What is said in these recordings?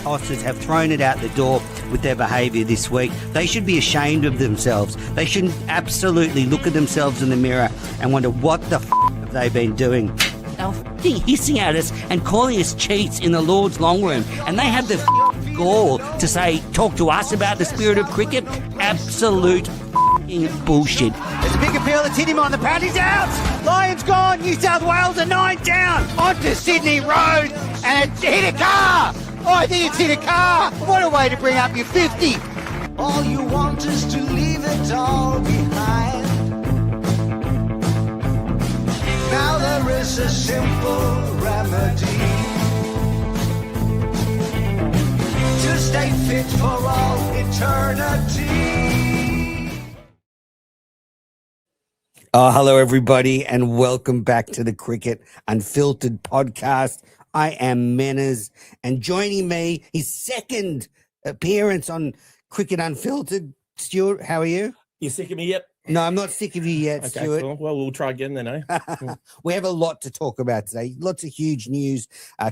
tossers have thrown it out the door with their behaviour this week. They should be ashamed of themselves. They should absolutely look at themselves in the mirror and wonder what the have they been doing. They're hissing at us and calling us cheats in the Lord's long room, and they have the gall to say, talk to us about the spirit of cricket. Absolute bullshit. There's a big appeal that's hit him on the pad. He's out. Lions gone. New South Wales are 9 down. Onto Sydney Road, and it's hit a car. Oh, I think it's hit a car. What a way to bring up your 50. All you want is to leave it all behind. Now there is a simple remedy to stay fit for all eternity. Hello, everybody, and welcome back to the Cricket Unfiltered podcast. I am Menas, and joining me, his second appearance on Cricket Unfiltered. Stuart, how are you? You sick of me yet? No, I'm not sick of you yet, Okay, Stuart. cool. Well, we'll try again then, eh? We have a lot to talk about today. Lots of huge news.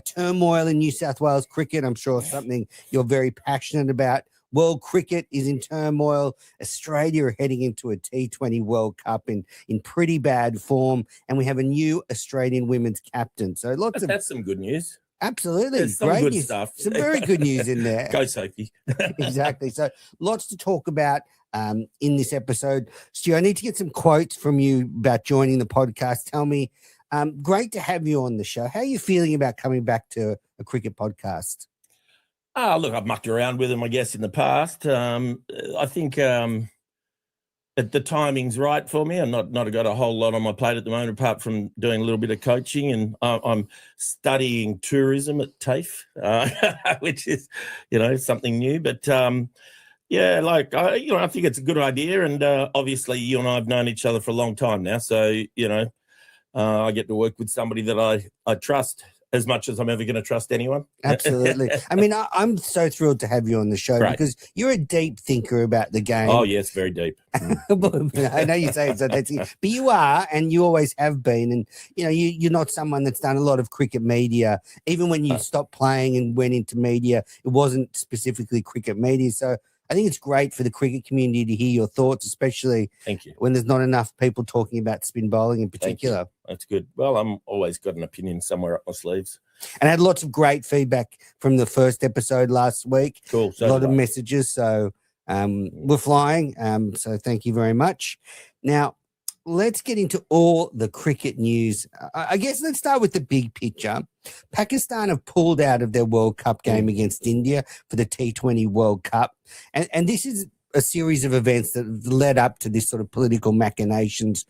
Turmoil in New South Wales cricket, I'm sure something you're very passionate about. World cricket is in turmoil. Australia are heading into a T20 World Cup in pretty bad form, and we have a new Australian women's captain. So That's some good news. Absolutely. There's some Great good news. stuff. Some very good news in there. Go, Sophie. Exactly. So lots to talk about in this episode. Stu, I need to get some quotes from you about joining the podcast. Tell me, great to have you on the show. How are you feeling about coming back to a cricket podcast? Look, I've mucked around with them, I guess, in the past. I think the timing's right for me. I'm not got a whole lot on my plate at the moment, apart from doing a little bit of coaching, and I'm studying tourism at TAFE, which is, something new. But I think it's a good idea, and obviously you and I have known each other for a long time now, so I get to work with somebody that I trust as much as I'm ever going to trust anyone. Absolutely. I mean, I'm so thrilled to have you on the show because you're a deep thinker about the game. Oh, yes, very deep. I know you say it, so that's it. But you are, and you always have been. And, you're not someone that's done a lot of cricket media. Even when you stopped playing and went into media, it wasn't specifically cricket media. So I think it's great for the cricket community to hear your thoughts, especially Thank you. When there's not enough people talking about spin bowling in particular. That's good. Well, I'm always got an opinion somewhere up my sleeves. And I had lots of great feedback from the first episode last week. Cool. A lot of messages. So we're flying. So thank you very much. Now, let's get into all the cricket news. I guess let's start with the big picture. Pakistan have pulled out of their World Cup game against India for the T20 World Cup. And this is a series of events that led up to this sort of political machinations.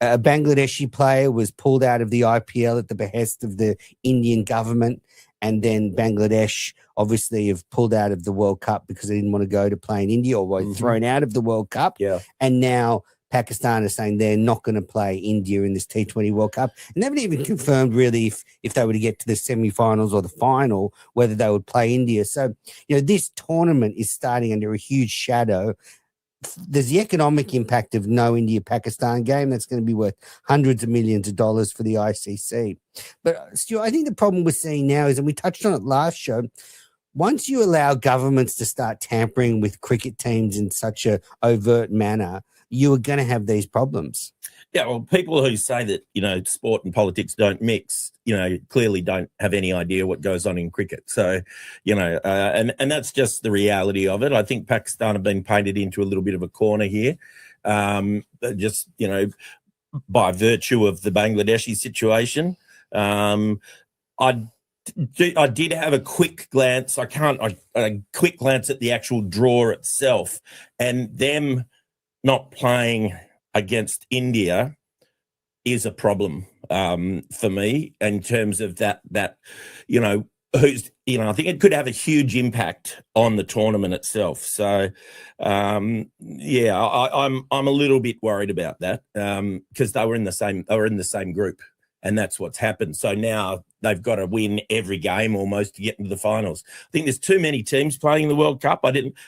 A Bangladeshi player was pulled out of the IPL at the behest of the Indian government. And then Bangladesh obviously have pulled out of the World Cup because they didn't want to go to play in India or were thrown out of the World Cup. Yeah. And now Pakistan is saying they're not going to play India in this T20 World Cup. And they haven't even confirmed really if they were to get to the semi-finals or the final, whether they would play India. So, this tournament is starting under a huge shadow. There's the economic impact of no India-Pakistan game. That's going to be worth hundreds of millions of dollars for the ICC. But, Stuart, I think the problem we're seeing now is, and we touched on it last show, once you allow governments to start tampering with cricket teams in such a overt manner, you are going to have these problems. Yeah, well, people who say that, sport and politics don't mix, clearly don't have any idea what goes on in cricket. So, and that's just the reality of it. I think Pakistan have been painted into a little bit of a corner here, just, by virtue of the Bangladeshi situation. I did have a quick glance. A quick glance at the actual draw itself, and them not playing against India is a problem for me in terms of that I think it could have a huge impact on the tournament itself. So I'm a little bit worried about that because they were in the same group, and that's what's happened. So now they've got to win every game almost to get into the finals. I think there's too many teams playing in the World Cup.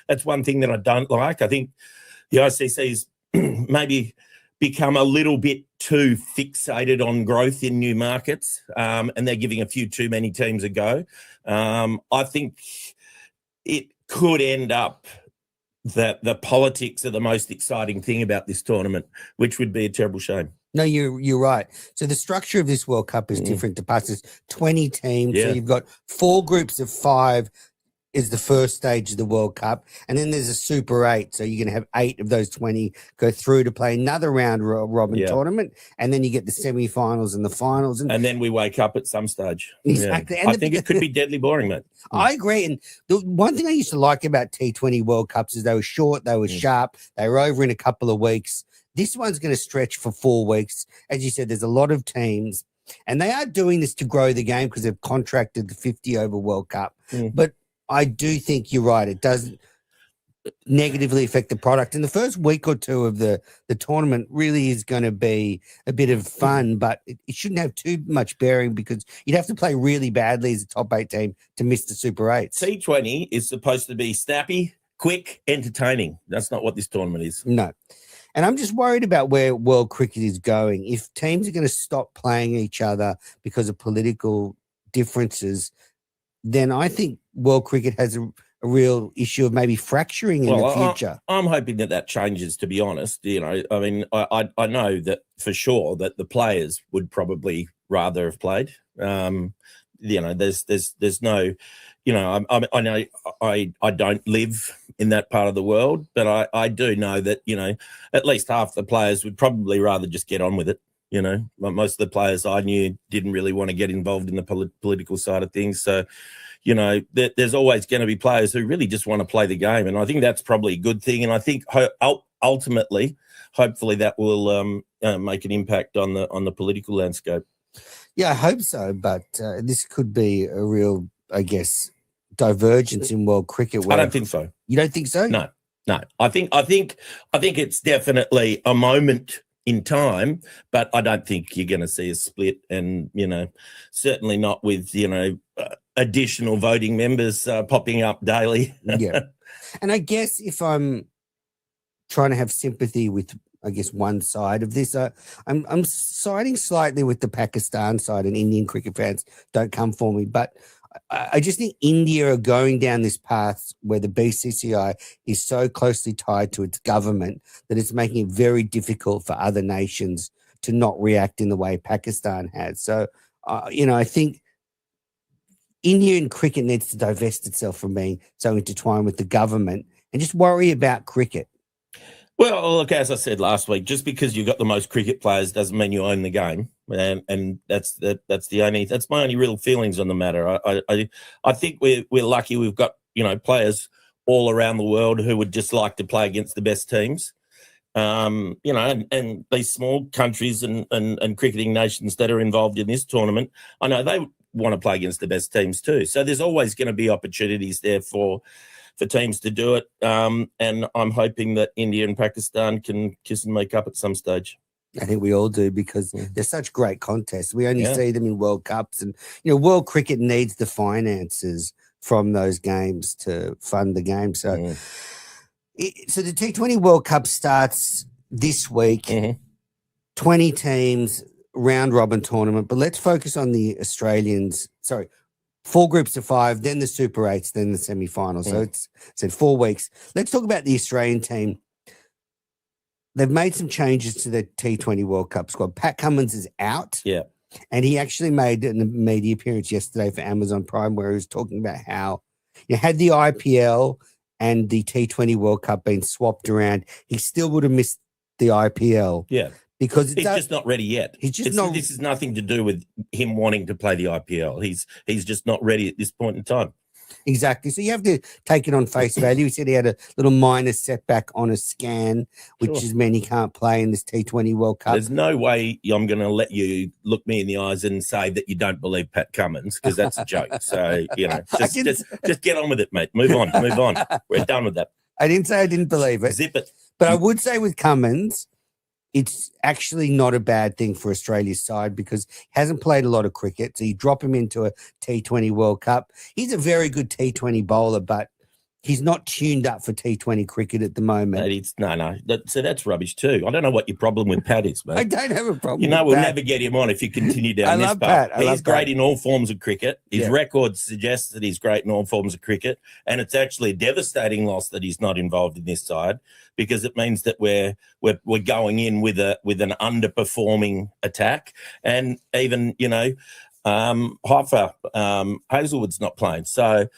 That's one thing that I don't like. I think the ICC's maybe become a little bit too fixated on growth in new markets, and they're giving a few too many teams a go. I think it could end up that the politics are the most exciting thing about this tournament, which would be a terrible shame. No, you're right. So the structure of this World Cup is different to past. It's 20 teams. So you've got 4 groups of 5 is the first stage of the World Cup. And then there's a Super 8. So you're going to have 8 of those 20 go through to play another round robin tournament. And then you get the semi-finals and the finals. And then we wake up at some stage. Exactly. Yeah. And I think it could be deadly boring, mate. I agree. And the one thing I used to like about T20 World Cups is they were short, they were sharp, they were over in a couple of weeks. This one's going to stretch for 4 weeks. As you said, there's a lot of teams. And they are doing this to grow the game because they've contracted the 50 over World Cup. But I do think you're right. It does negatively affect the product. And the first week or two of the tournament really is going to be a bit of fun, but it shouldn't have too much bearing because you'd have to play really badly as a top 8 team to miss the Super 8s. T20 is supposed to be snappy, quick, entertaining. That's not what this tournament is. No. And I'm just worried about where world cricket is going. If teams are going to stop playing each other because of political differences, then I think world cricket has a real issue of maybe fracturing in the future. I'm hoping that changes, to be honest. You know, I mean, I know that for sure that the players would probably rather have played. You know, there's no, you know, I know I don't live in that part of the world, but I do know that, you know, at least half the players would probably rather just get on with it. You know, most of the players I knew didn't really want to get involved in the political side of things. So, you know, there's always going to be players who really just want to play the game. And I think that's probably a good thing. And I think ultimately, hopefully that will make an impact on the political landscape. Yeah, I hope so. But this could be a real, I guess, divergence in world cricket. I don't think so. You don't think so? No. I think it's definitely a moment in time, but I don't think you're going to see a split, and, you know, certainly not with, you know, additional voting members popping up daily. Yeah. And I guess if I'm trying to have sympathy with, I guess, one side of this, I'm siding slightly with the Pakistan side, and Indian cricket fans don't come for me, but I just think India are going down this path where the BCCI is so closely tied to its government that it's making it very difficult for other nations to not react in the way Pakistan has. So, you know, I think Indian cricket needs to divest itself from being so intertwined with the government and just worry about cricket. Well, look, as I said last week, just because you've got the most cricket players doesn't mean you own the game, and that's my only real feelings on the matter. I think we're lucky we've got, you know, players all around the world who would just like to play against the best teams, you know, and these small countries and cricketing nations that are involved in this tournament, I know they want to play against the best teams too. So there's always going to be opportunities there for teams to do it. And I'm hoping that India and Pakistan can kiss and make up at some stage. I think we all do, because they're such great contests. We only see them in World Cups, and, you know, world cricket needs the finances from those games to fund the game. So, so the T20 World Cup starts this week, 20 teams, round robin tournament, but let's focus on the Australians. Sorry. 4 groups of 5, then the Super 8s, then the semi-finals. So it's 4 weeks. Let's talk about the Australian team. They've made some changes to the T20 World Cup squad. Pat Cummins is out. Yeah. And he actually made a media appearance yesterday for Amazon Prime where he was talking about how, you know, had the IPL and the T20 World Cup been swapped around, he still would have missed the IPL. Yeah. Because he's just not ready yet. He's just not. This is nothing to do with him wanting to play the IPL. He's just not ready at this point in time. Exactly. So you have to take it on face value. He said he had a little minor setback on a scan, which is meant he can't play in this T20 World Cup. There's no way I'm going to let you look me in the eyes and say that you don't believe Pat Cummins, because that's a joke. So, you know, just get on with it, mate. Move on. We're done with that. I didn't say I didn't believe it. Zip it. But I would say with Cummins, it's actually not a bad thing for Australia's side because he hasn't played a lot of cricket. So you drop him into a T20 World Cup. He's a very good T20 bowler, but he's not tuned up for T20 cricket at the moment. No. So that's rubbish too. I don't know what your problem with Pat is, mate. I don't have a problem. You know, with we'll Pat. never get him on if you continue down this path. Pat. He's great in all forms of cricket. His Yeah. record suggests that he's great in all forms of cricket, and it's actually a devastating loss that he's not involved in this side, because it means that we're going in with an underperforming attack, and even Haifa, Hazelwood's not playing, so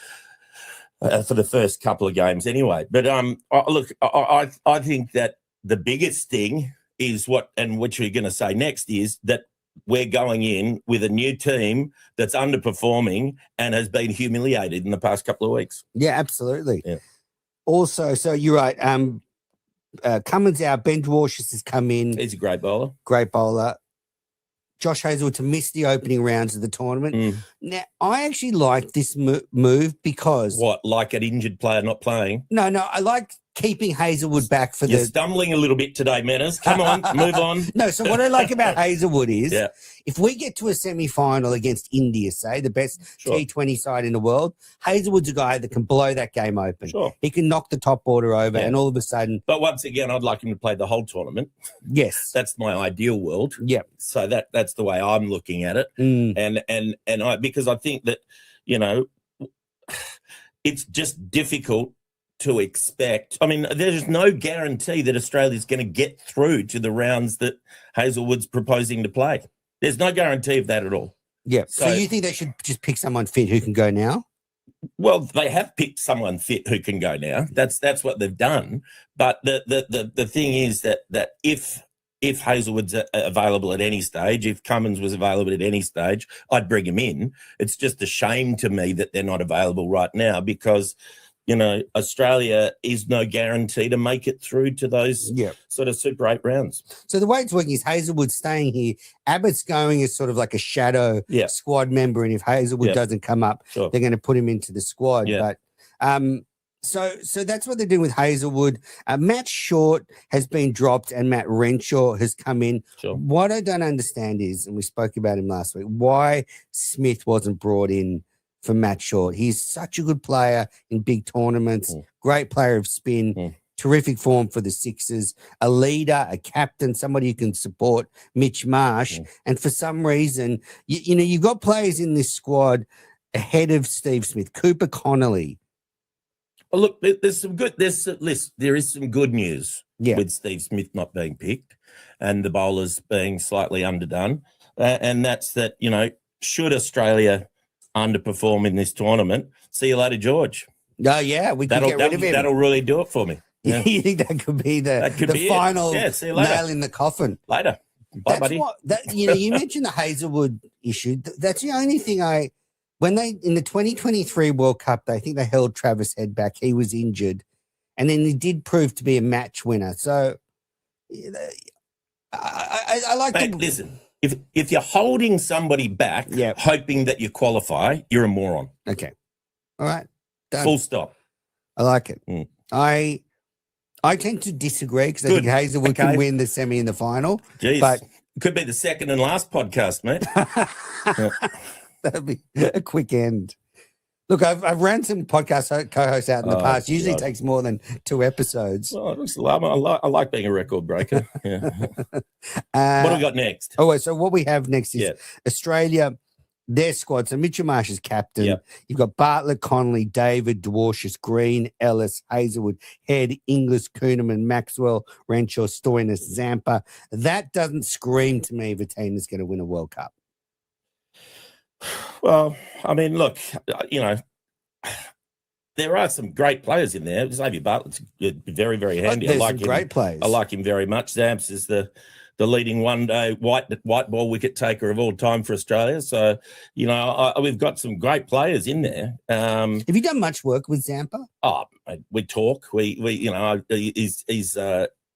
for the first couple of games anyway. But I think that the biggest thing is which we're going to say next is that we're going in with a new team that's underperforming and has been humiliated in the past couple of weeks. Yeah, absolutely. Yeah. Also, so you're right. Cummins out. Ben Dwarshuis has come in. He's a great bowler. Great bowler. Josh Hazelwood to miss the opening rounds of the tournament. Now, I actually like this move because... What, like an injured player not playing? No, I like keeping Hazelwood back for You're stumbling a little bit today, Manners. Come on, move on. No, so what I like about Hazelwood is Yeah. if we get to a semi-final against India, say, the best Sure. T20 side in the world, Hazelwood's a guy that can blow that game open. Sure. He can knock the top order over, Yeah. and all of a sudden... But once again, I'd like him to play the whole tournament. Yes. That's my ideal world. Yep. So that's the way I'm looking at it. And I, because I think that, it's just difficult to expect. I mean, there's no guarantee that Australia's going to get through to the rounds that Hazelwood's proposing to play. There's no guarantee of that at all. Yeah. So you think they should just pick someone fit who can go now? Well, they have picked someone fit who can go now. That's what they've done. But the thing is that if Hazelwood's available at any stage, if Cummins was available at any stage, I'd bring him in. It's just a shame to me that they're not available right now, because Australia is no guarantee to make it through to those sort of Super 8 rounds. So the way it's working is Hazelwood staying here. Abbott's going as sort of like a shadow squad member, and if Hazelwood doesn't come up, they're going to put him into the squad. Yeah. But so that's what they're doing with Hazelwood. Matt Short has been dropped, and Matt Renshaw has come in. Sure. What I don't understand is, and we spoke about him last week, why Smith wasn't brought in for Matt Short. He's such a good player in big tournaments, great player of spin, terrific form for the Sixers, a leader, a captain, somebody who can support Mitch Marsh. And for some reason, you've got players in this squad ahead of Steve Smith, Cooper Connolly. Well, look, there is some good news with Steve Smith not being picked and the bowlers being slightly underdone. And that's that, should Australia underperform in this tournament, see you later, George. Oh, yeah, we can get rid of him. That'll really do it for me. Yeah. You think that could be the final nail in the coffin? Later. Bye, buddy. You mentioned the Hazelwood issue. That's the only thing when they, in the 2023 World Cup, I think they held Travis Head back. He was injured. And then he did prove to be a match winner. So I like Mate, listen. If you're holding somebody back, hoping that you qualify, you're a moron. Okay. All right. Done. Full stop. I like it. I tend to disagree because I think Hazelwood can win the semi and the final. Jeez. But it could be the second and last podcast, mate. That'd be a quick end. Look, I've ran some podcast co-hosts out in the past. Usually takes more than 2 episodes. Well, I like being a record breaker. Yeah. What do we got next? Oh, so what we have next is Australia, their squad. So Mitchell Marsh is captain. Yep. You've got Bartlett, Connolly, David, Dwarshuis, Green, Ellis, Hazelwood, Head, Inglis, Kuhneman, Maxwell, Renshaw, Stoinis, Zampa. That doesn't scream to me of a team that's going to win a World Cup. Well, I mean, look, there are some great players in there. Xavier Bartlett's very, very handy. There's some great players. I like him very much. Zamps is the leading one-day white ball wicket taker of all time for Australia. So, we've got some great players in there. Have you done much work with Zampa? Oh, we talk. He's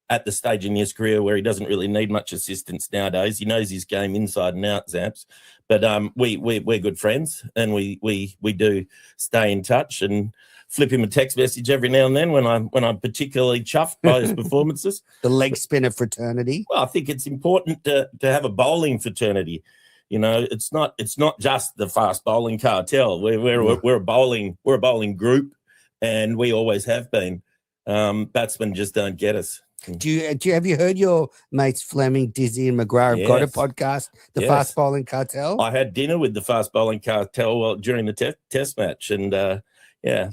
at the stage in his career where he doesn't really need much assistance nowadays. He knows his game inside and out, Zamps. But we're good friends, and we do stay in touch and flip him a text message every now and then when I'm particularly chuffed by his performances. The leg spinner fraternity. Well, I think it's important to have a bowling fraternity. It's not just the fast bowling cartel. We're a bowling group and we always have been. Batsmen just don't get us. Have you heard your mates Fleming, Dizzy, and McGrath have got a podcast, the Fast Bowling Cartel? I had dinner with the Fast Bowling Cartel during the test match, and they're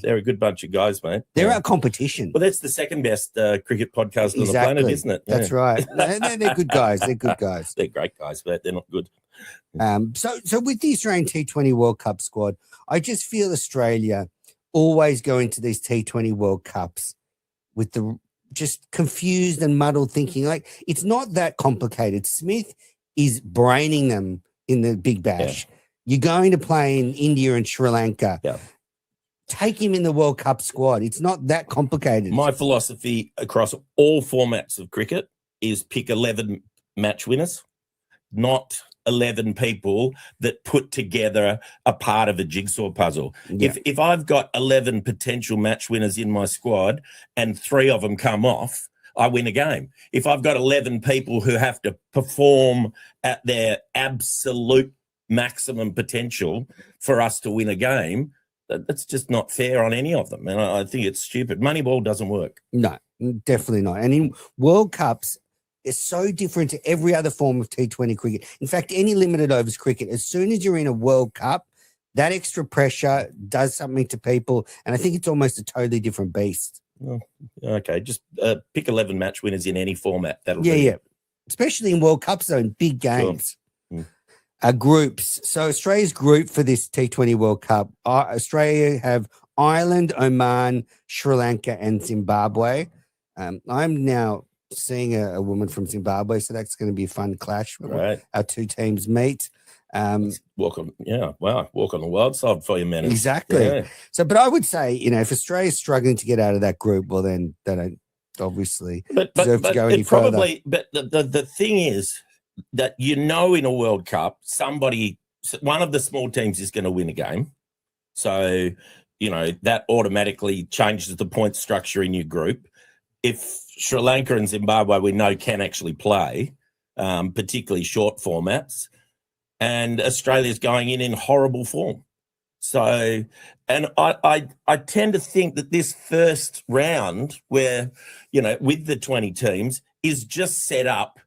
a good bunch of guys, mate. They're our competition. Well, that's the second best cricket podcast on the planet, isn't it? That's right. They're good guys. They're good guys. They're great guys, but they're not good. So with the Australian T20 World Cup squad, I just feel Australia always going to these T20 World Cups with the just confused and muddled thinking. Like, it's not that complicated. Smith is braining them in the Big Bash. Yeah. You're going to play in India and Sri Lanka. Yeah. Take him in the World Cup squad. It's not that complicated. My philosophy across all formats of cricket is pick 11 match winners, not 11 people that put together a part of a jigsaw puzzle. Yeah. If I've got 11 potential match winners in my squad and 3 of them come off, I win a game. If I've got 11 people who have to perform at their absolute maximum potential for us to win a game, that's just not fair on any of them. And I think it's stupid. Moneyball doesn't work. No, definitely not. And in World Cups, it's so different to every other form of T20 cricket. In fact, any limited overs cricket, as soon as you're in a World Cup, that extra pressure does something to people. And I think it's almost a totally different beast. Oh, okay, just pick 11 match winners in any format. That'll do. Yeah. Especially in World Cups, though, in big games. Sure. Groups. So Australia's group for this T20 World Cup, Australia have Ireland, Oman, Sri Lanka, and Zimbabwe. I'm now seeing a woman from Zimbabwe, so that's going to be a fun clash when our two teams meet. Walk on the wild side for you, man. Exactly. Yeah. So, but I would say, if Australia's struggling to get out of that group, well, then they don't obviously deserve to go any further. But the thing is that in a World Cup, one of the small teams is going to win a game. So, that automatically changes the point structure in your group. If Sri Lanka and Zimbabwe we know can actually play, particularly short formats, and Australia's going in horrible form. So, and I tend to think that this first round where, with the 20 teams is just set up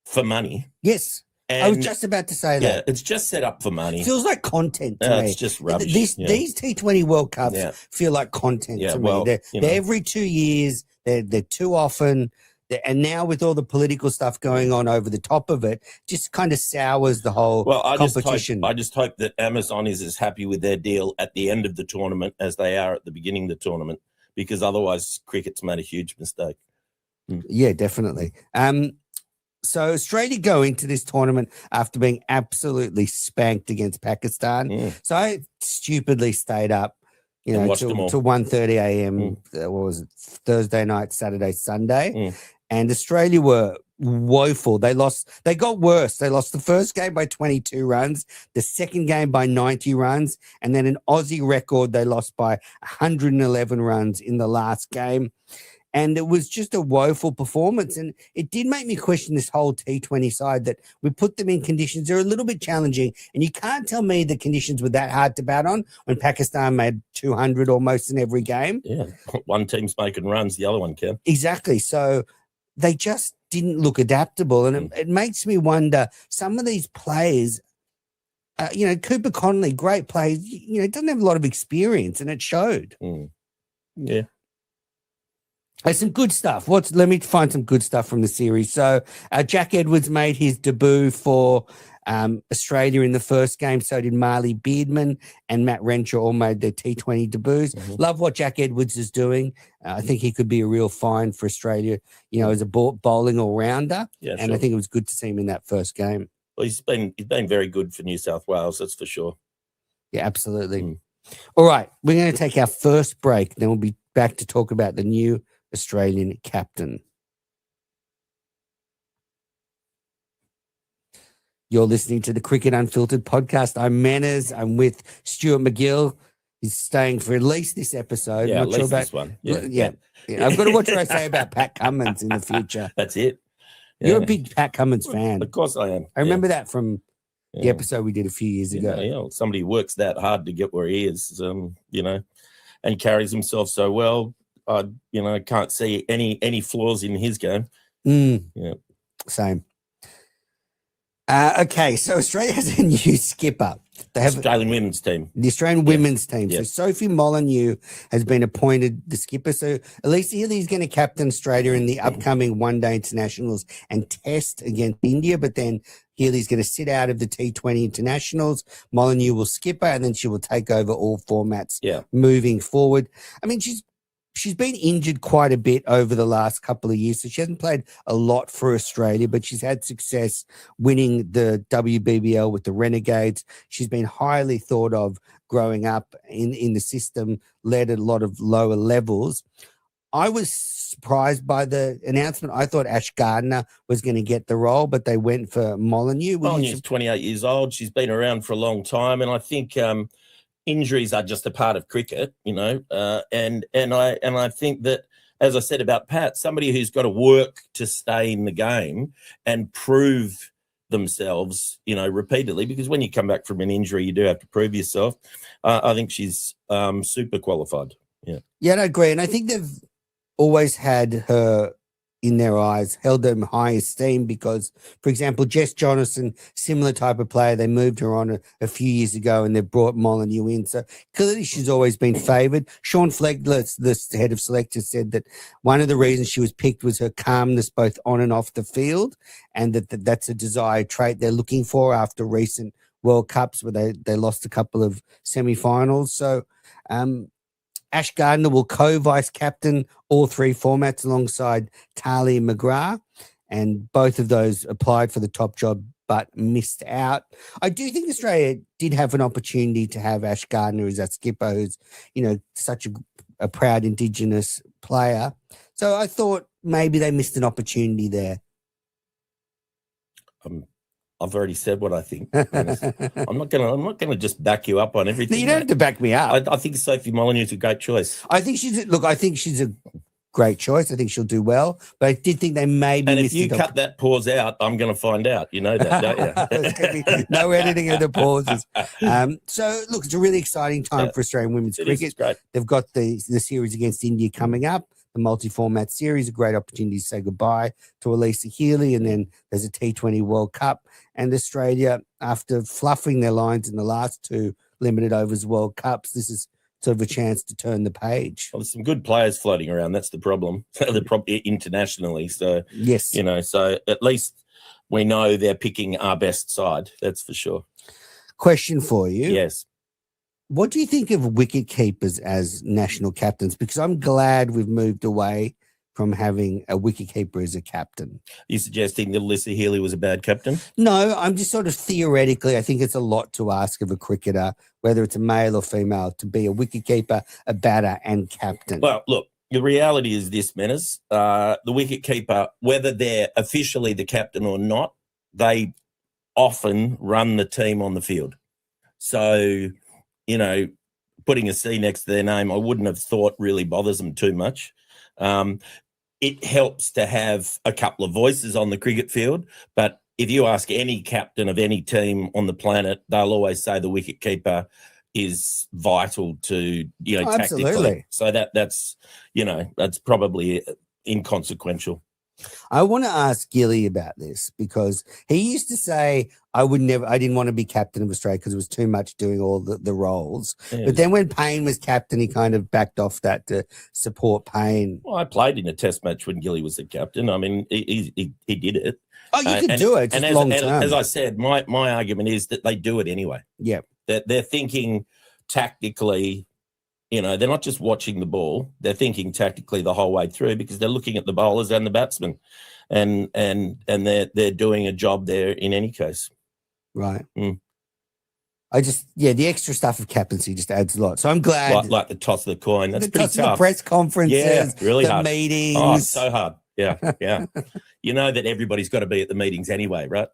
for money. Yes. And I was just about to say that. Yeah, it's just set up for money. It feels like content to me. It's just rubbish. These T20 World Cups feel like content to me. They're every 2 years. They're too often. And now with all the political stuff going on over the top of it, just kind of sours the whole competition. I just hope that Amazon is as happy with their deal at the end of the tournament as they are at the beginning of the tournament, because otherwise cricket's made a huge mistake. Yeah, definitely. So Australia go into this tournament after being absolutely spanked against Pakistan. So I stupidly stayed up, till 1:30 a.m. What was it? Thursday night, Saturday, Sunday. And Australia were woeful. They got worse. They lost the first game by 22 runs, the second game by 90 runs, and then an Aussie record they lost by 111 runs in the last game. And it was just a woeful performance. And it did make me question this whole T20 side, that we put them in conditions that are a little bit challenging. And you can't tell me the conditions were that hard to bat on when Pakistan made 200 almost in every game. Yeah, one team's making runs, the other one can. Exactly. So they just didn't look adaptable. And it makes me wonder, some of these players, Cooper Connolly, great player, doesn't have a lot of experience, and it showed. Yeah. There's some good stuff. Let me find some good stuff from the series. So Jack Edwards made his debut for Australia in the first game. So did Marley Beardman and Matt Renshaw, all made their T20 debuts. Love what Jack Edwards is doing. I think he could be a real find for Australia, as a bowling all-rounder. Yeah, and I think it was good to see him in that first game. Well, he's been very good for New South Wales, that's for sure. Yeah, absolutely. All right, we're going to take our first break. Then we'll be back to talk about the new Australian captain. You're listening to the Cricket Unfiltered podcast. I'm Manners. I'm with Stuart MacGill. He's staying for at least this episode. Yeah, this one. Yeah. I've got to watch what I say about Pat Cummins in the future. That's it. Yeah. You're a big Pat Cummins fan. Of course I am. I remember that from the episode we did a few years ago. Somebody works that hard to get where he is, and carries himself so well. I can't see any flaws in his game. Yeah. Same. Okay, so Australia has a new skipper. They have Australian women's team. The Australian women's team. Yes. So Sophie Molineux has been appointed the skipper. So Elisa Healy is going to captain Australia in the upcoming one-day internationals and test against India, but then Healy's going to sit out of the T20 internationals. Molineux will skip her, and then she will take over all formats moving forward. I mean, she's been injured quite a bit over the last couple of years, so she hasn't played a lot for Australia, but she's had success winning the WBBL with the Renegades. She's been highly thought of growing up in the system, led at a lot of lower levels. I was surprised by the announcement. I thought Ash Gardner was going to get the role, but they went for Molineux. Molineux's 28 years old. She's been around for a long time, and I think injuries are just a part of cricket, and I think that, as I said about Pat, somebody who's got to work to stay in the game and prove themselves, repeatedly, because when you come back from an injury, you do have to prove yourself. I think she's super qualified. Yeah, I agree. And I think they've always had her in their eyes, held them high esteem because, for example, Jess Jonathan, similar type of player, they moved her on a few years ago and they brought Molineux in. So clearly she's always been favoured. Sean Flegler, the head of selectors, said that one of the reasons she was picked was her calmness both on and off the field, and that's a desired trait they're looking for after recent World Cups where they lost a couple of semi-finals. So Ash Gardner will co-vice captain all three formats alongside Talia McGrath, and both of those applied for the top job but missed out. I do think Australia did have an opportunity to have Ash Gardner as our skipper, who's, such a proud Indigenous player. So I thought maybe they missed an opportunity there. I've already said what I think. I'm not gonna just back you up on everything. No, you don't have to back me up. I think Sophie Molineux is a great choice. I think she's a great choice. I think she'll do well, but I did think they maybe. And if you cut that pause out, I'm going to find out. You know that, don't you? There's going to be no editing of the pauses. So look, it's a really exciting time for Australian women's cricket. It's great. They've got the series against India coming up. The multi-format series, a great opportunity to say goodbye to Elisa Healy, and then there's a T20 World Cup. And Australia, after fluffing their lines in the last two limited overs World Cups, this is sort of a chance to turn the page. Well, there's some good players floating around. That's the problem. Internationally. So yes, so at least we know they're picking our best side. That's for sure. Question for you. Yes. What do you think of wicket keepers as national captains? Because I'm glad we've moved away from having a wicket keeper as a captain. Are you suggesting that Elisa Healy was a bad captain? No, I'm just sort of theoretically, I think it's a lot to ask of a cricketer, whether it's a male or female, to be a wicket keeper, a batter and captain. Well, look, the reality is this, Menace. The wicket keeper, whether they're officially the captain or not, they often run the team on the field. So, putting a C next to their name, I wouldn't have thought really bothers them too much. It helps to have a couple of voices on the cricket field, but if you ask any captain of any team on the planet, they'll always say the wicket keeper is vital to, tactically. Absolutely. So that's probably inconsequential. I want to ask Gilly about this because he used to say, I didn't want to be captain of Australia because it was too much doing all the roles. Yeah. But then when Payne was captain, he kind of backed off that to support Payne. Well, I played in a test match when Gilly was the captain. I mean, he did it. Oh, you could do it. Just long term. As I said, my argument is that they do it anyway. Yeah. They're thinking tactically. They're not just watching the ball; they're thinking tactically the whole way through because they're looking at the bowlers and the batsmen, and they're doing a job there in any case. Right. Mm. The extra stuff of captaincy just adds a lot. So I'm glad, like the toss of the coin. That's pretty tough. The press conferences, really the hard. meetings. Oh, so hard. Yeah. You know that everybody's got to be at the meetings anyway, right?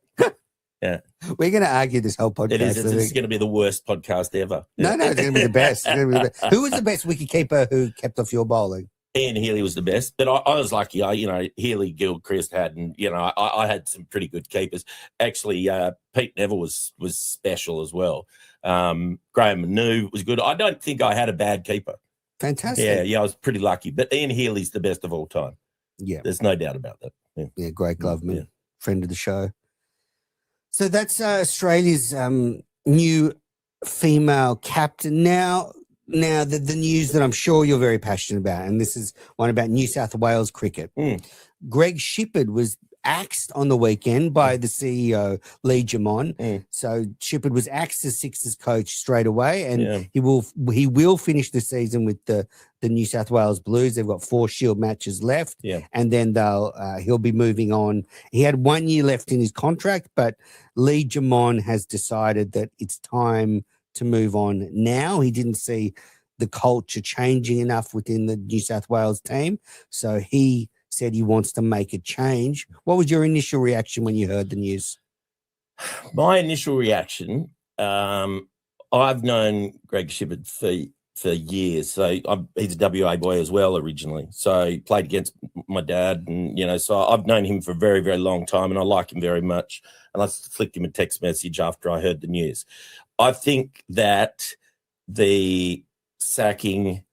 Yeah. We're going to argue this whole podcast. It is. It's going to be the worst podcast ever. No, it's going to be the best. Who was the best wicketkeeper who kept off your bowling? Ian Healy was the best, but I was lucky. Healy, Gilchrist had, and I had some pretty good keepers. Actually, Pete Neville was special as well. Graham Manu was good. I don't think I had a bad keeper. Fantastic. Yeah, I was pretty lucky. But Ian Healy's the best of all time. Yeah. There's no doubt about that. Yeah, great gloveman, Yeah. friend of the show. So that's Australia's new female captain. Now the news that I'm sure you're very passionate about, and this is one about New South Wales cricket. Greg Shipperd was axed on the weekend by the CEO, Lee Jamon. So Shipperd was axed as Sixers coach straight away, and he will finish the season with the New South Wales Blues. They've got 4 Shield matches left, and then he'll be moving on. He had 1 year left in his contract, but Lee Jamon has decided that it's time to move on now. He didn't see the culture changing enough within the New South Wales team, so he said he wants to make a change. What was your initial reaction when you heard the news? My initial reaction, I've known Greg Shipperd for years. So he's a WA boy as well originally. So he played against my dad, and so I've known him for a very, very long time, and I like him very much. And I flicked him a text message after I heard the news. I think that the sacking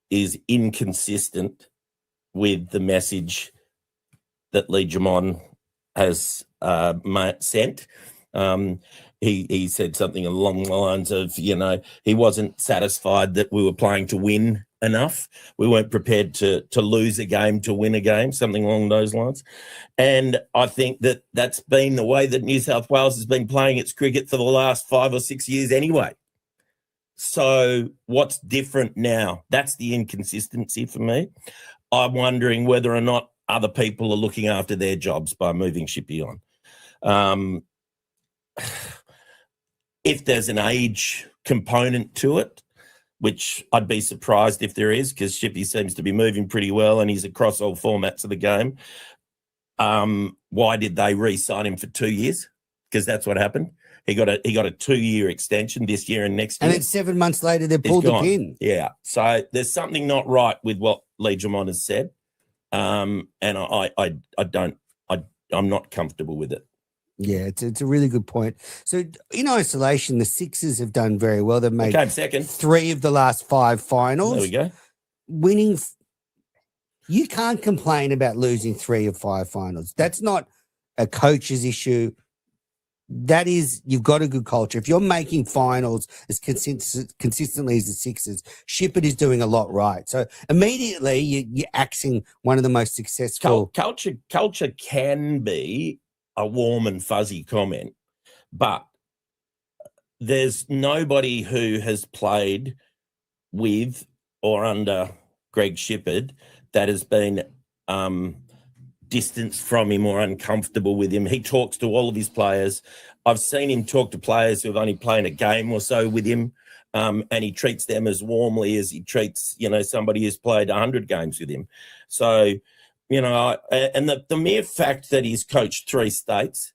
is inconsistent with the message that Lee Jamon has sent. He said something along the lines of, he wasn't satisfied that we were playing to win enough. We weren't prepared to lose a game to win a game, something along those lines. And I think that that's been the way that New South Wales has been playing its cricket for the last 5 or 6 years anyway. So what's different now? That's the inconsistency for me. I'm wondering whether or not other people are looking after their jobs by moving Shippy on. If there's an age component to it, which I'd be surprised if there is, because Shippy seems to be moving pretty well and he's across all formats of the game. Why did they re-sign him for 2 years? Because that's what happened. He got a 2-year extension this year and next year. And then 7 months later, they pulled the pin. Yeah. So there's something not right with what Lee Jamon has said. And I'm not comfortable with it. Yeah, it's a really good point. So in isolation, the Sixers have done very well. They've made second 3 of the last 5 finals. There we go. Winning. You can't complain about losing 3 of 5 finals. That's not a coach's issue. That is, you've got a good culture. If you're making finals as consistently as the Sixers, Shipperd is doing a lot right. So immediately you're axing one of the most successful. Culture can be a warm and fuzzy comment, but there's nobody who has played with or under Greg Shipperd that has been distanced from him or uncomfortable with him. He talks to all of his players. I've seen him talk to players who have only played a game or so with him, and he treats them as warmly as he treats, somebody who's played 100 games with him. So, and the mere fact that he's coached 3 states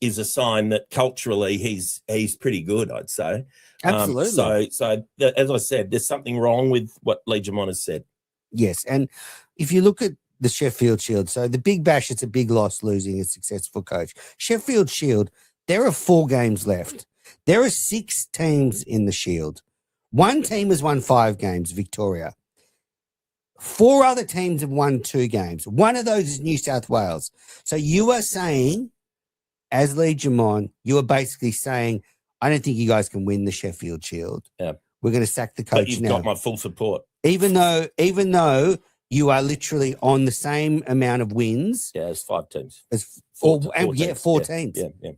is a sign that culturally he's pretty good, I'd say. Absolutely. So as I said, there's something wrong with what Lee Jamon has said. Yes, and if you look at the Sheffield Shield, so the Big Bash, it's a big loss losing a successful coach. Sheffield Shield, there are 4 games left. There are 6 teams in the Shield. 1 team has won 5 games, Victoria. 4 other teams have won 2 games. One of those is New South Wales. So you are saying, as Lee Jamon, you are basically saying, I don't think you guys can win the Sheffield Shield. Yeah. We're going to sack the coach now. But you've got my full support. Even though you are literally on the same amount of wins. Yeah, it's 5 teams. As 4 teams. Yeah.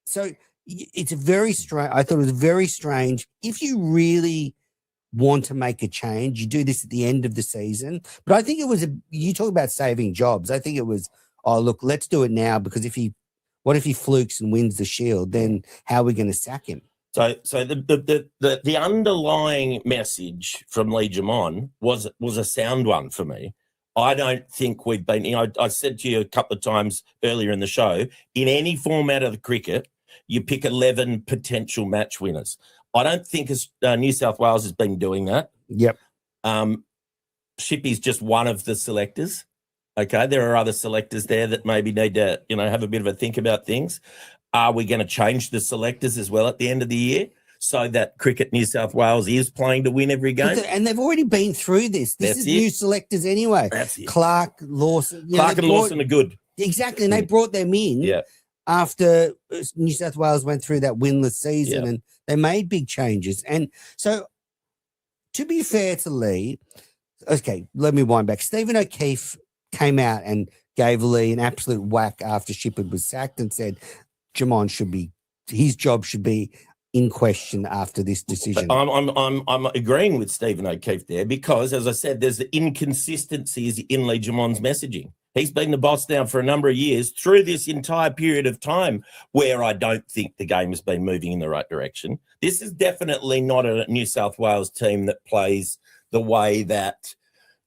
So it's a very strange. I thought it was very strange. If you really want to make a change, you do this at the end of the season. But I think it was you talk about saving jobs. I think it was, oh look, let's do it now, because what if he flukes and wins the Shield? Then how are we going to sack him? So the underlying message from Lee Jamon was a sound one for me. I don't think we've been. I said to you a couple of times earlier in the show, in any format of the cricket, you pick 11 potential match winners. I don't think New South Wales has been doing that. Yep. Shippy's just one of the selectors. Okay, there are other selectors there that maybe need to, have a bit of a think about things. Are we going to change the selectors as well at the end of the year? so that Cricket New South Wales is playing to win every game. And they've already been through this. This That's is it. new selectors anyway. That's it. Clark, Lawson. Clark and Lawson are good. Exactly. And they brought them in after New South Wales went through that winless season and they made big changes. And so, to be fair to Lee, okay, let me wind back. Stephen O'Keefe came out and gave Lee an absolute whack after Shipperd was sacked and said his job should be in question after this decision. I'm agreeing with Stephen O'Keefe there because, as I said, there's the inconsistencies in Lee Jamon's messaging. He's been the boss now for a number of years through this entire period of time where I don't think the game has been moving in the right direction. This is definitely not a New South Wales team that plays the way that,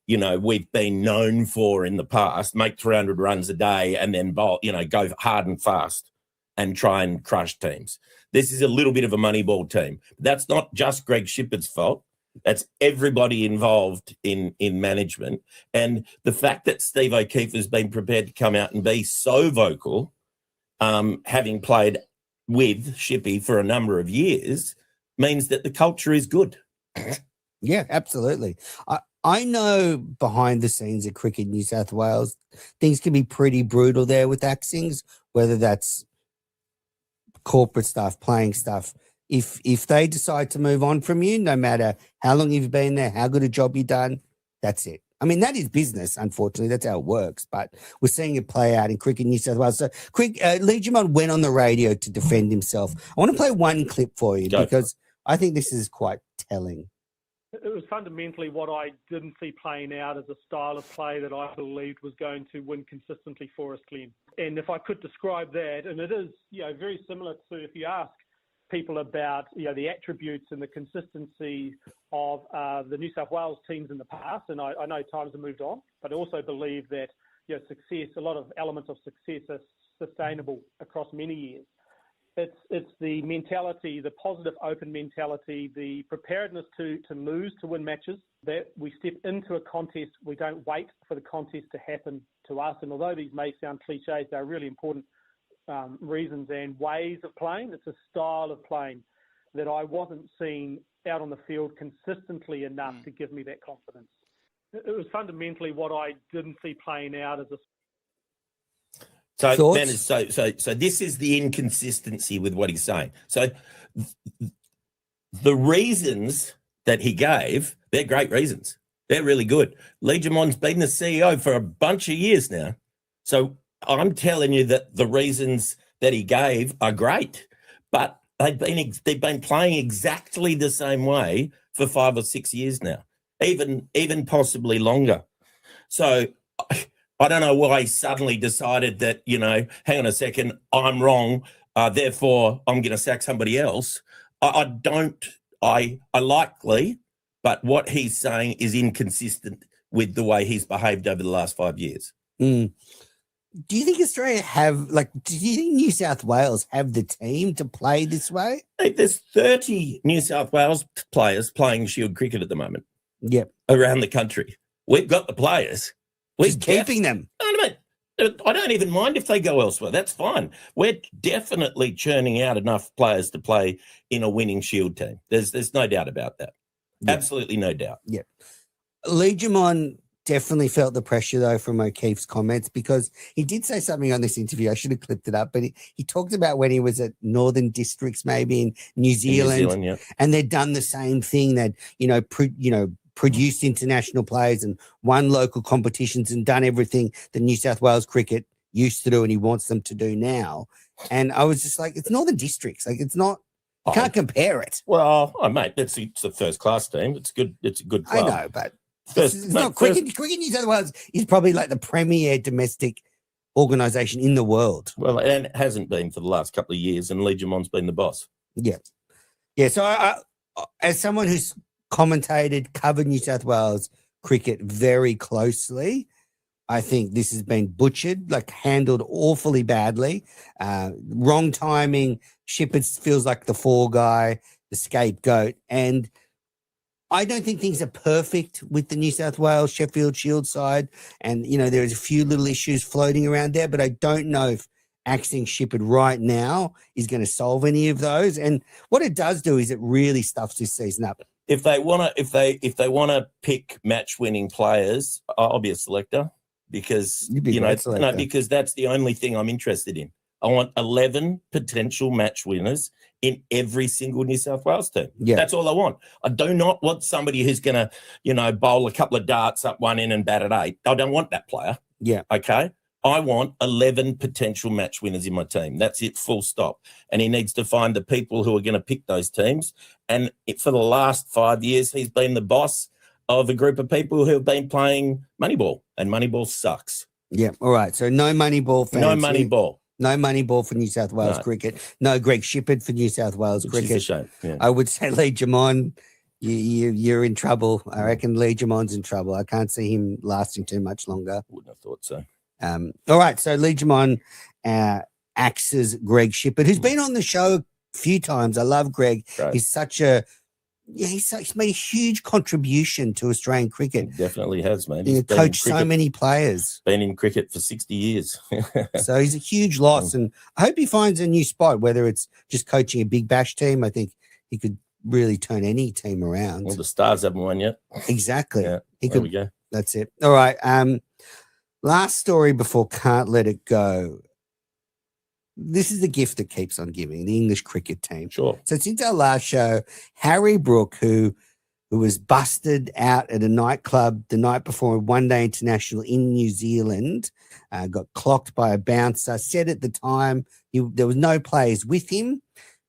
you know, we've been known for in the past, make 300 runs a day and then bowl, you know, go hard and fast and try and crush teams. This is a little bit of a Moneyball team. That's not just Greg Shipperd's fault. That's everybody involved in management. And the fact that Steve O'Keefe has been prepared to come out and be so vocal, having played with Shippy for a number of years, means that the culture is good. Yeah, absolutely. I know behind the scenes at Cricket New South Wales, things can be pretty brutal there with axings, whether that's corporate stuff, playing stuff. If they decide to move on from you, no matter how long you've been there, how good a job you've done, that's it. I mean, that is business, unfortunately. That's how it works. But we're seeing it play out in Cricket New South Wales. So Lee Jamon went on the radio to defend himself. I want to play one clip for you because I think this is quite telling. It was fundamentally what I didn't see playing out as a style of play that I believed was going to win consistently for us, Glenn. And if I could describe that, and it is, you know, very similar to if you ask people about, you know, the attributes and the consistency of the New South Wales teams in the past, and I know times have moved on, but I also believe that, you know, success, a lot of elements of success are sustainable across many years. It's the mentality, the positive, open mentality, the preparedness to lose, to win matches, that we step into a contest. We don't wait for the contest to happen to us. And although these may sound cliches, they're really important reasons and ways of playing. It's a style of playing that I wasn't seeing out on the field consistently enough to give me that confidence. It was fundamentally what I didn't see playing out as a... So this is the inconsistency with what he's saying. So the reasons that he gave, they're great reasons. They're really good. Lee Jamon's been the CEO for a bunch of years now. So I'm telling you that the reasons that he gave are great, but they've been playing exactly the same way for 5 or 6 years now, even possibly longer. So I don't know why he suddenly decided that, you know, hang on a second, I'm wrong, therefore I'm going to sack somebody else. I like Lee, but what he's saying is inconsistent with the way he's behaved over the last 5 years. Mm. Do you think Australia do you think New South Wales have the team to play this way? Hey, there's 30 New South Wales players playing Shield cricket at the moment. Yep. Around the country. We've got the players. We're keeping them. I don't even mind if they go elsewhere. That's fine. We're definitely churning out enough players to play in a winning Shield team. There's no doubt about that. Yep. Absolutely no doubt. Yeah. Lee Jamon definitely felt the pressure, though, from O'Keefe's comments, because he did say something on this interview. I should have clipped it up, but he talked about when he was at Northern Districts, maybe in New Zealand, yeah. And they'd done the same thing. They'd, produced international players and won local competitions and done everything that New South Wales cricket used to do and he wants them to do now. And I was just like, it's Northern Districts. Like, it's not, you can't compare it. Well, mate, it's a first-class team. It's good. It's a good club. I know, but it's not cricket. Cricket New South Wales is probably like the premier domestic organisation in the world. Well, and it hasn't been for the last couple of years, and Lee Jamon's been the boss. Yeah. Yeah, so I as someone who's commentated, covered New South Wales cricket very closely, I think this has been butchered, handled awfully badly. Wrong timing. Shipperd feels like the fall guy, the scapegoat. And I don't think things are perfect with the New South Wales Sheffield Shield side. And, there's a few little issues floating around there, but I don't know if axing Shipperd right now is going to solve any of those. And what it does do is it really stuffs this season up. If they want to pick match-winning players, I'll be a selector because because that's the only thing I'm interested in. I want 11 potential match winners in every single New South Wales team. Yeah. That's all I want. I do not want somebody who's going to, bowl a couple of darts up one end and bat at 8. I don't want that player. Yeah. Okay. I want 11 potential match winners in my team. That's it, full stop. And he needs to find the people who are going to pick those teams. And for the last 5 years, he's been the boss of a group of people who have been playing Moneyball, and Moneyball sucks. Yeah. All right. So no Moneyball fans. No Moneyball. No Moneyball for New South Wales cricket. No Greg Shipperd for New South Wales cricket. Which is a shame. Yeah. I would say Lee Jamon, you're in trouble. I reckon Lee Jamon's in trouble. I can't see him lasting too much longer. Wouldn't have thought so. All right. So Lee Jamon axes Greg Shipperd, who's been on the show a few times. I love Greg. Right. He's he's made a huge contribution to Australian cricket. He definitely has, mate. He's coached so many players. Been in cricket for 60 years. So he's a huge loss. And I hope he finds a new spot, whether it's just coaching a Big Bash team. I think he could really turn any team around. Well, the Stars haven't won yet. Exactly. Yeah, there we go. That's it. All right. Last story before Can't Let It Go. This is the gift that keeps on giving, the English cricket team. Sure. So since our last show, Harry Brook, who was busted out at a nightclub the night before a one-day international in New Zealand, got clocked by a bouncer, said at the time there was no players with him,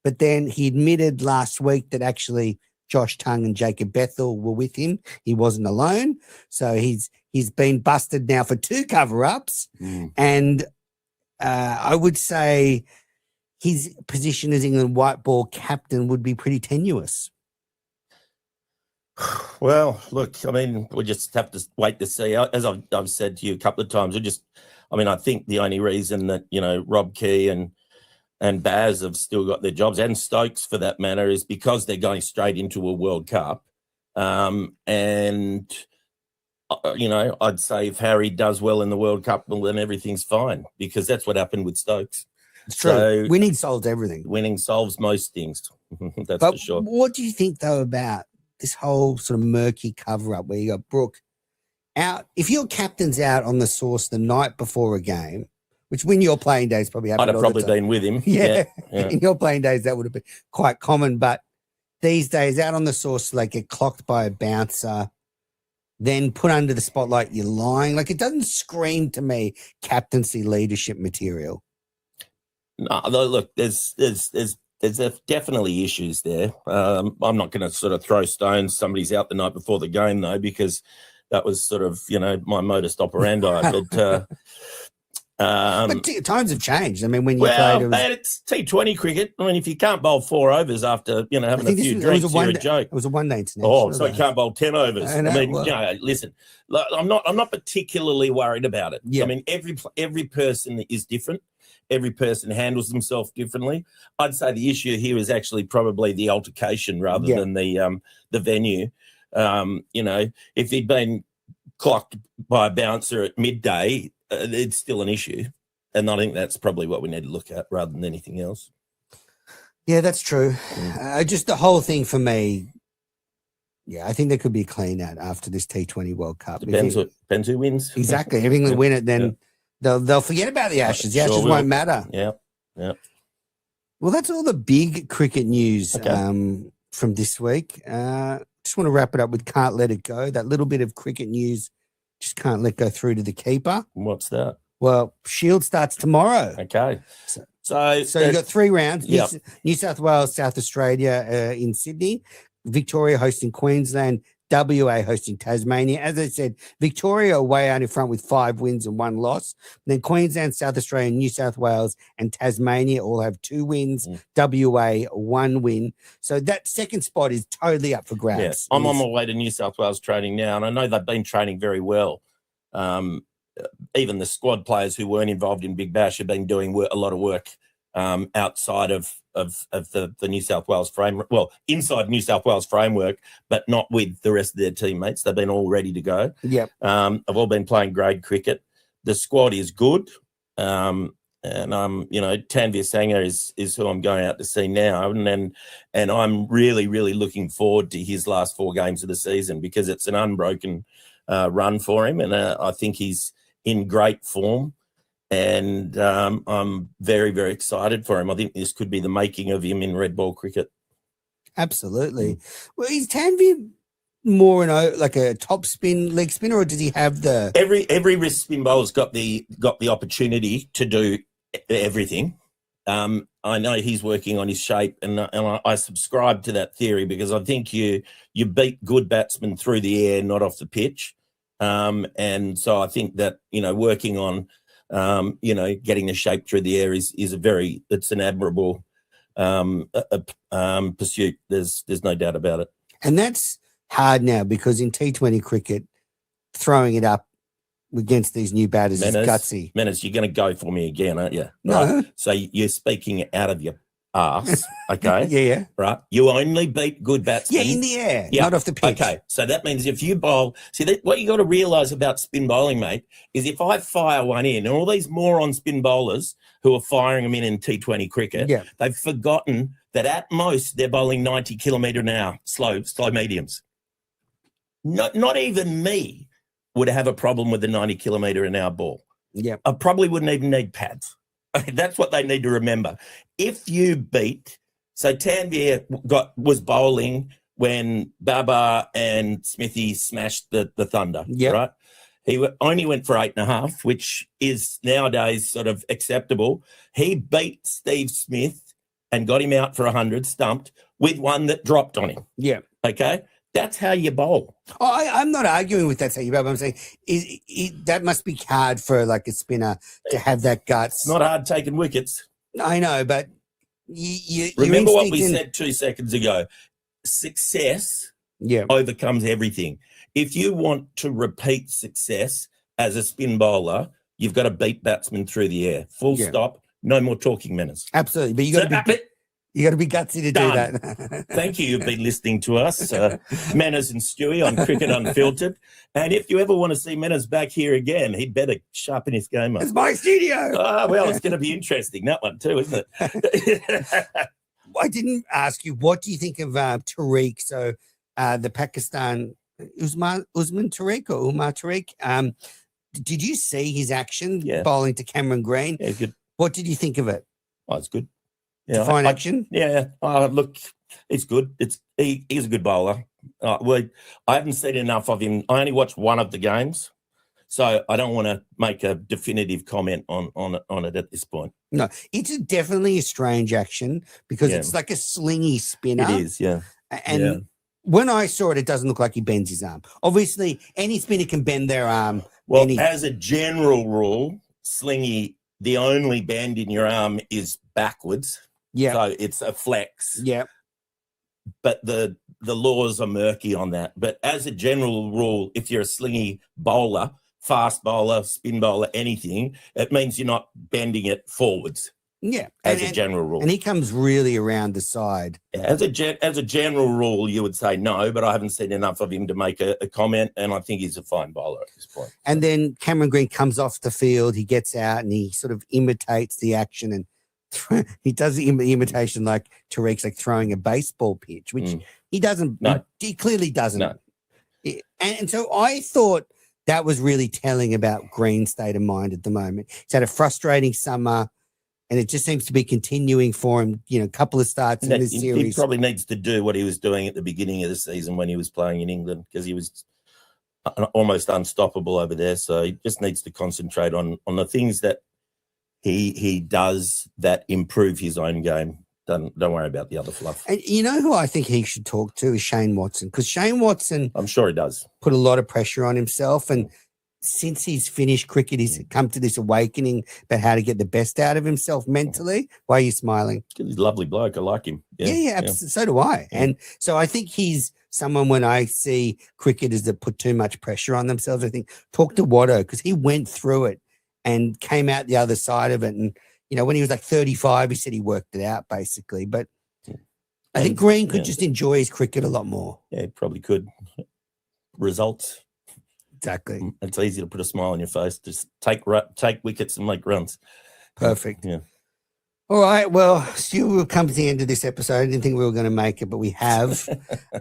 but then he admitted last week that actually Josh Tongue and Jacob Bethel were with him. He wasn't alone. So he's been busted now for 2 cover-ups, and I would say his position as England white ball captain would be pretty tenuous. Well, look, I mean, we just have to wait to see. As I've said to you a couple of times, I think the only reason that, Rob Key and Baz have still got their jobs, and Stokes for that matter, is because they're going straight into a World Cup. I'd say if Harry does well in the World Cup, well, then everything's fine, because that's what happened with Stokes. It's true. So, winning solves everything. Winning solves most things. That's but for sure. What do you think, though, about this whole sort of murky cover-up where you got Brook out? If your captain's out on the sauce the night before a game, which when your playing days probably happened, I'd have probably been with him. Yeah. In your playing days, that would have been quite common. But these days, out on the sauce, like get clocked by a bouncer, then put under the spotlight, you're lying. Like, it doesn't scream to me captaincy leadership material. No, look, there's definitely issues there. I'm not going to sort of throw stones. Somebody's out the night before the game, though, because that was sort of, my modus operandi. But times have changed. I mean, when you played, it's T20 cricket. I mean, if you can't bowl 4 overs after, having a few drinks, you're a joke. It was a one-day international. Oh, so you can't bowl 10 overs. I mean, listen, I'm not particularly worried about it. Yeah. I mean, every person is different. Every person handles themselves differently. I'd say the issue here is actually probably the altercation rather than the venue. If he'd been clocked by a bouncer at midday, it's still an issue. And I think that's probably what we need to look at rather than anything else. Yeah, that's true. Just the whole thing for me, I think there could be a clean out after this T20 World Cup. Depends who wins. Exactly. If England win it, then they'll forget about the Ashes. The Ashes won't matter. Yeah. Well, that's all the big cricket news from this week. Just want to wrap it up with Can't Let It Go. That little bit of cricket news just can't let go through to the keeper. What's that? Well, Shield starts tomorrow. Okay. So you've got 3 rounds. Yep. New South Wales, South Australia in Sydney, Victoria hosting Queensland, WA hosting Tasmania. As I said, Victoria are way out in front with 5 wins and 1 loss. Then Queensland, South Australia, New South Wales and Tasmania all have 2 wins, WA 1 win. So that second spot is totally up for grabs. Yes. I'm on my way to New South Wales training now, and I know they've been training very well. Even the squad players who weren't involved in Big Bash have been doing a lot of work outside of the New South Wales framework. Well, inside New South Wales framework, but not with the rest of their teammates. They've been all ready to go. Yep. I've all been playing grade cricket. The squad is good. And Tanveer Sangha is who I'm going out to see now, and I'm really looking forward to his last 4 games of the season because it's an unbroken run for him, and I think he's in great form, and I'm very excited for him. I think this could be the making of him in red ball cricket. Absolutely. Well, is Tanveer more like a top spin leg spinner, or does he have the every wrist spin bowler's got the opportunity to do everything? I know he's working on his shape, and I subscribe to that theory because I think you beat good batsmen through the air, not off the pitch, and so I think that working on getting the shape through the air is it's an admirable pursuit. There's no doubt about it, and that's hard now because in T20 cricket, throwing it up against these new batters is gutsy. Menace, you're going to go for me again, aren't you? No. Right? So you're speaking out of your arse, okay? Yeah. Right? You only beat good batsmen. Yeah, in the air, not off the pitch. Okay, so that means if you bowl... See, what you got to realise about spin bowling, mate, is if I fire one in, and all these moron spin bowlers who are firing them in T20 cricket, they've forgotten that at most they're bowling 90 kilometre an hour, slow mediums. Not even me would have a problem with the 90 kilometre an hour ball. Yeah, I probably wouldn't even need pads. That's what they need to remember. If you beat, so Tanveer was bowling when Baba and Smithy smashed the Thunder, right? He only went for 8.5, which is nowadays sort of acceptable. He beat Steve Smith and got him out for 100, stumped, with one that dropped on him. Yeah. Okay? That's how you bowl. Oh, I'm not arguing with that's how you bowl. But I'm saying that must be hard for like a spinner to have that guts. It's not hard taking wickets. I know, but you remember what we said 2 seconds ago. Success overcomes everything. If you want to repeat success as a spin bowler, you've got to beat batsmen through the air. Full stop. No more talking manners. Absolutely, but you got to be gutsy to do that. Thank you. You've been listening to us, Manners and Stewie on Cricket Unfiltered. And if you ever want to see Manners back here again, he'd better sharpen his game up. It's my studio. Well, it's going to be interesting, that one too, isn't it? I didn't ask you, what do you think of Tariq? So the Pakistan, Usman Tariq or Umar Tariq. Did you see his action bowling to Cameron Green? Yeah, good. What did you think of it? Oh, it's good. Yeah, fine action. Look, it's good. He's a good bowler. I haven't seen enough of him. I only watched one of the games, so I don't want to make a definitive comment on it at this point. No, it's definitely a strange action because it's like a slingy spinner. It is, yeah. And when I saw it, it doesn't look like he bends his arm. Obviously, any spinner can bend their arm. Well, as a general rule, slingy, the only bend in your arm is backwards. Yeah. So it's a flex. Yeah. But the laws are murky on that. But as a general rule, if you're a slingy bowler, fast bowler, spin bowler, anything, it means you're not bending it forwards. Yeah. As a general rule. And he comes really around the side. As a general rule, you would say no, but I haven't seen enough of him to make a comment, and I think he's a fine bowler at this point. And then Cameron Green comes off the field, he gets out and he sort of imitates the action and he does the imitation like Tariq's like throwing a baseball pitch, which he doesn't. No. He clearly doesn't. No. And so I thought that was really telling about Green's state of mind at the moment. He's had a frustrating summer, and it just seems to be continuing for him. A couple of starts in this series. He probably needs to do what he was doing at the beginning of the season when he was playing in England, because he was almost unstoppable over there. So he just needs to concentrate on the things that he does that improve his own game. Don't worry about the other fluff. And you know who I think he should talk to is Shane Watson, because Shane Watson, I'm sure he does, put a lot of pressure on himself. And since he's finished cricket, he's come to this awakening about how to get the best out of himself mentally. Why are you smiling? He's a lovely bloke. I like him. Yeah. So do I. Yeah. And so I think he's someone, when I see cricketers that put too much pressure on themselves, I think talk to Watto, because he went through it and came out the other side of it. And, when he was like 35, he said he worked it out basically. But I think Green could just enjoy his cricket a lot more. Yeah, he probably could. Results. Exactly. It's easy to put a smile on your face. Just take wickets and make runs. Perfect. Yeah. All right. Well, Stu, we've come to the end of this episode. I didn't think we were going to make it, but we have.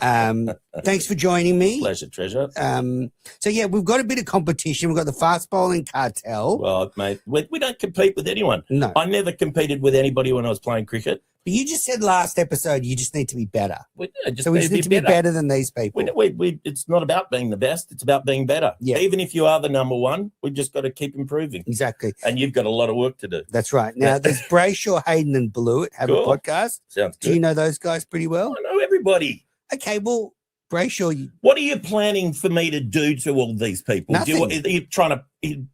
Thanks for joining me. Pleasure, treasure. So, yeah, we've got a bit of competition. We've got the fast bowling cartel. Well, mate, we don't compete with anyone. No. I never competed with anybody when I was playing cricket. But you just said last episode you just need to be better. We just need to be better than these people. It's not about being the best. It's about being better. Yeah. Even if you are the number one, we've just got to keep improving. Exactly. And you've got a lot of work to do. That's right. Now, there's Brayshaw, Hayden, and Blewett have Cool. a podcast. Sounds good. Do you know those guys pretty well? I know everybody. Okay, well, Brayshaw, What are you planning for me to do to all these people? Nothing. Are you trying to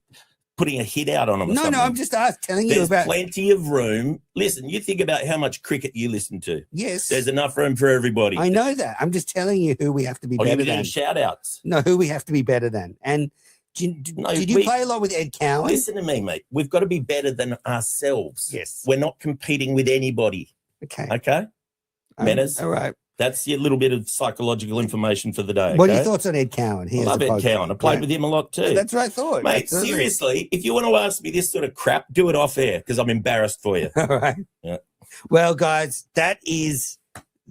putting a hit out on them or no, something? I'm just telling you There's about. plenty of room. Listen, you think about how much cricket you listen to. Yes, There's enough room for everybody. I know that. I'm just telling you who we have to be Are you better doing than. shout outs? No, who we have to be better than. And did you play a lot with Ed Cowan? Listen to me, mate. We've got to be better than ourselves. Yes. We're not competing with anybody. Okay. Okay? Manners. All right. That's your little bit of psychological information for the day. What are okay? your thoughts on Ed Cowan? I love Ed Cowan. I played with him a lot too. That's what I thought. Mate, Absolutely. seriously, if you want to ask me this sort of crap, do it off air because I'm embarrassed for you. All right. Yeah. Well, guys, that is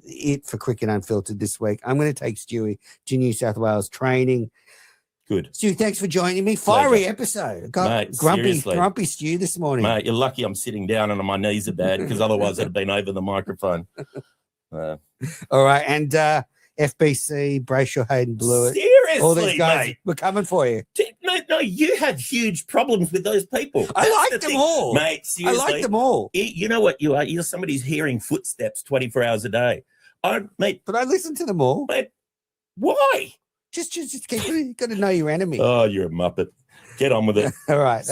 it for Cricket Unfiltered this week. I'm going to take Stewie to New South Wales training. Good. Stu, thanks for joining me. Fiery episode. Got Mate, grumpy seriously. Stu this morning. Mate, you're lucky I'm sitting down and my knees are bad because otherwise I'd have been over the microphone. All right. And FBC, Brayshaw, Hayden, Blewett. Seriously, All these guys, mate. we're coming for you. No, you had huge problems with those people. I That's like the them thing. all. Mate, I seriously. like them all. You know what you are? You're somebody who's hearing footsteps 24 hours a day. Mate, But I listen to them all. mate, why? Just keep, you got to know your enemy. Oh, you're a muppet. Get on with it. All right.